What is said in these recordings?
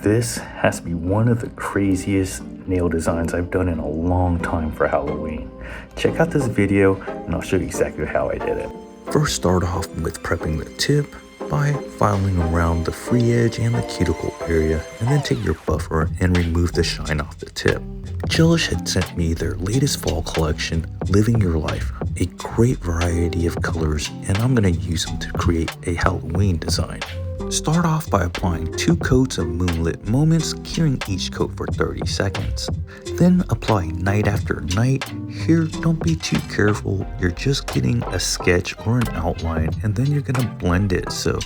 This has to be one of the craziest nail designs I've done in a long time for Halloween. Check out this video and I'll show you exactly how I did it. First, start off with prepping the tip by filing around the free edge and the cuticle area, and then take your buffer and remove the shine off the tip. Gelish had sent me their latest fall collection, Living Your Life, a great variety of colors, and I'm going to use them to create a Halloween design. Start off by applying 2 coats of Moonlit Moments, curing each coat for 30 seconds. Then apply night after night. Here, don't be too careful, you're just getting a sketch or an outline, and then you're gonna blend it. So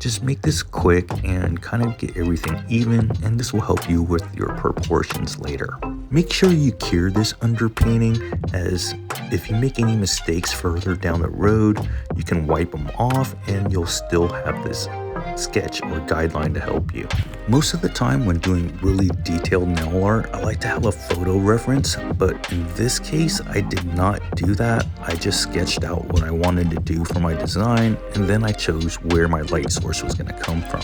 just make this quick and kind of get everything even, and this will help you with your proportions later. Make sure you cure this underpainting, as if you make any mistakes further down the road, you can wipe them off and you'll still have this sketch or guideline to help you. Most of the time when doing really detailed nail art, I like to have a photo reference, but in this case I did not do that. I just sketched out what I wanted to do for my design, and then I chose where my light source was going to come from.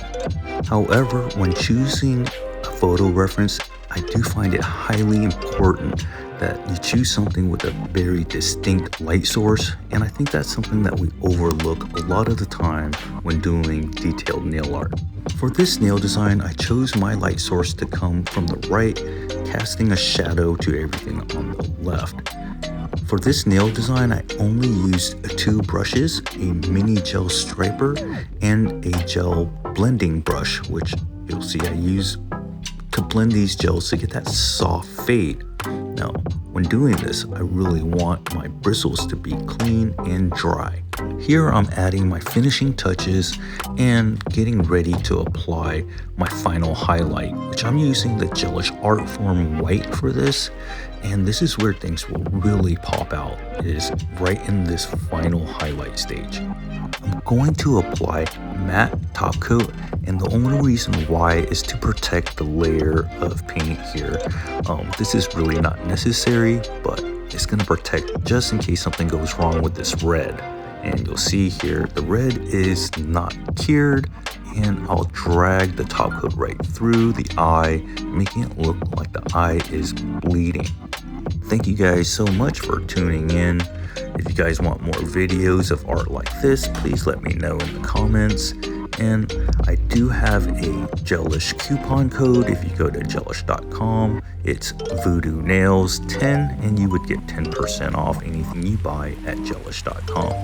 However, when choosing a photo reference, I do find it highly important that you choose something with a very distinct light source, and I think that's something that we overlook a lot of the time when doing detailed nail art. For this nail design, I chose my light source to come from the right, casting a shadow to everything on the left. For this nail design, I only used 2 brushes, a mini gel striper and a gel blending brush, which you'll see I use to blend these gels to get that soft fade. Now, when doing this, I really want my bristles to be clean and dry. Here I'm adding my finishing touches and getting ready to apply my final highlight, which I'm using the Gelish Artform White for this. And this is where things will really pop out, is right in this final highlight stage. I'm going to apply matte top coat, and the only reason why is to protect the layer of paint here. This is really not necessary, but it's going to protect just in case something goes wrong with this red. And you'll see here the red is not cured, and I'll drag the top coat right through the eye, making it look like the eye is bleeding. Thank you guys so much for tuning in. If you guys want more videos of art like this, please let me know in the comments. And I do have a Gelish coupon code. If you go to gelish.com, it's VuDooNails 10, and you would get 10% off anything you buy at gelish.com.